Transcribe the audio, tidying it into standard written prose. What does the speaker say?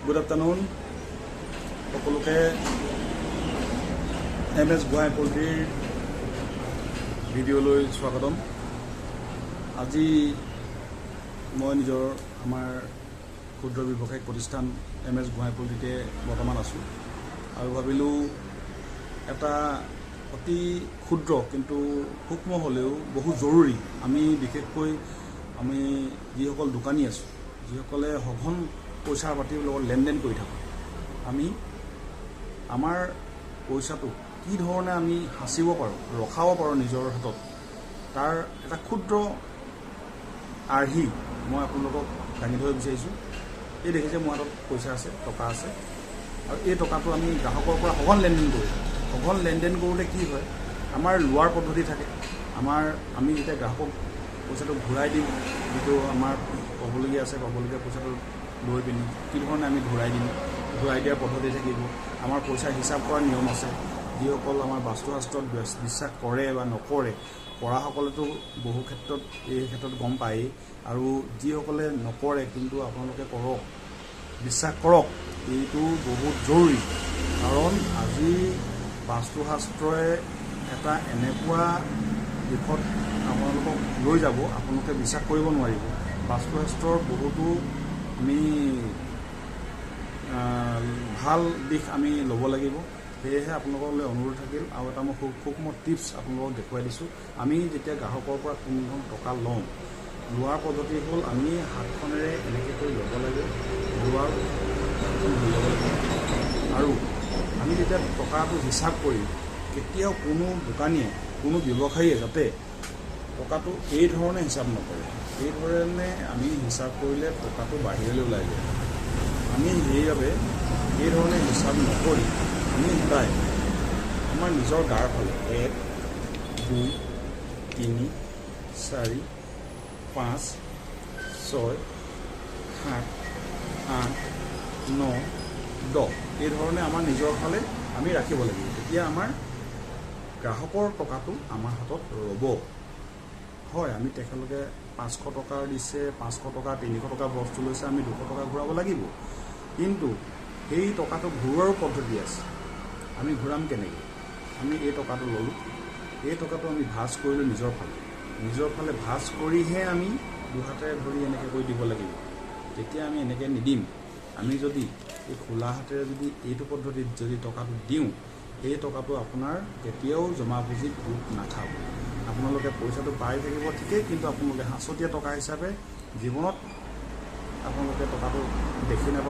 Good afternoon সকলোকে MS Gohain পল্ট্ৰিৰ ভিডিঅ'লৈ স্বাগতম। আজি মই নিজৰ আমাৰ ক্ষুদ্ৰ ব্যৱসায়িক প্ৰতিষ্ঠান MS গোহাঁই পল্ট্ৰিতে বৰ্তমান আছোঁ আৰু ভাবিলোঁ এটা অতি ক্ষুদ্ৰ কিন্তু সূক্ষ্ম হ'লেও বহু জৰুৰী আমি বিশেষকৈ আমি যিসকল দোকানী আছোঁ যিসকলে সঘন পইচা পাতিৰ লগত লেনদেন কৰি থাকোঁ আমি আমাৰ পইচাটো কি ধৰণে আমি সাঁচিব পাৰোঁ ৰখাব পাৰোঁ নিজৰ হাতত তাৰ এটা ক্ষুদ্ৰ আৰ্হি মই আপোনালোকক দাঙি ধৰিব বিচাৰিছোঁ। এই দেখিছে মোৰ হাতত পইচা আছে টকা আছে আৰু এই টকাটো আমি গ্ৰাহকৰ পৰা সঘন লেনদেন কৰোঁ। সঘন লেনদেন কৰোঁতে কি হয় আমাৰ লোৱাৰ পদ্ধতি থাকে। আমি যেতিয়া গ্ৰাহকক পইচাটো ঘূৰাই দিম যিটো আমাৰ পাবলগীয়া আছে পাবলগীয়া পইচাটো লৈ পিনি কি ধৰণে আমি ঘূৰাই দিয়াৰ পদ্ধতি থাকিব। আমাৰ পইচা হিচাপ কৰাৰ নিয়ম আছে। যিসকল আমাৰ বাস্তুশাস্ত্ৰত বিশ্বাস কৰে বা নকৰে কৰাসকলেতো বহু ক্ষেত্ৰত এই ক্ষেত্ৰত গম পায়েই আৰু যিসকলে নকৰে কিন্তু আপোনালোকে কৰক বিশ্বাস কৰক এইটো বহুত জৰুৰী। কাৰণ আজি বাস্তুশাস্ত্ৰই এটা এনেকুৱা দিশত আপোনালোকক লৈ যাব আপোনালোকে বিশ্বাস কৰিব নোৱাৰিব। বাস্তুশাস্ত্ৰৰ বহুতো আমি ভাল দিশ আমি ল'ব লাগিব। সেয়েহে আপোনালোকলৈ অনুৰোধ থাকিল আৰু এটা মই সূক্ষ্ম টিপছ আপোনালোকক দেখুৱাই দিছোঁ। আমি যেতিয়া গ্ৰাহকৰ পৰা কোনো ধৰণৰ টকা লওঁ লোৱাৰ পদ্ধতি হ'ল আমি হাতখনেৰে এনেকৈ কৰি ল'ব লাগে লোৱাৰ ধৰি ল'ব লাগে আৰু আমি যেতিয়া টকাটো হিচাপ কৰি কেতিয়াও কোনো দোকানীয়ে কোনো ব্যৱসায়ীয়ে যাতে টকাটো এই ধৰণে হিচাপ নকৰে। এই ধৰণে আমি হিচাপ কৰিলে টকাটো বাহিৰলৈ ওলাই যায়। আমি সেইবাবে এই ধৰণে হিচাপ নকৰি আমি সদায় আমাৰ নিজৰ গাৰ ফালে 1 2 3 4 5 6 7 8 9 10 এই ধৰণে আমাৰ নিজৰ ফালে আমি ৰাখিব লাগিব। তেতিয়া আমাৰ গ্ৰাহকৰ টকাটো আমাৰ হাতত ৰ'ব। হয় আমি তেখেতলোকে 500 টকা দিছে 500 টকা 300 টকা বস্তু লৈছে আমি 200 টকা ঘূৰাব লাগিব। কিন্তু সেই টকাটো ঘূৰোৱাৰো পদ্ধতি আছে। আমি ঘূৰাম কেনেকৈ? আমি এই টকাটো ল'লোঁ এই টকাটো আমি ভাঁজ কৰিলোঁ নিজৰ ফালে ভাঁজ কৰিহে আমি দুহাতেৰে ধৰি এনেকৈ কৰি দিব লাগিব। তেতিয়া আমি এনেকৈ নিদিম। আমি যদি এই খোলা হাতেৰে যদি এইটো পদ্ধতিত যদি টকাটো দিওঁ এই টকাটো আপোনাৰ কেতিয়াও জমা পুঁজিত গোট নাখাব। আপোনালোকে পইচাটো পাই থাকিব ঠিকেই কিন্তু আপোনালোকে সাঁচতীয়া টকা হিচাপে জীৱনত আপোনালোকে টকাটো দেখি নাপাব।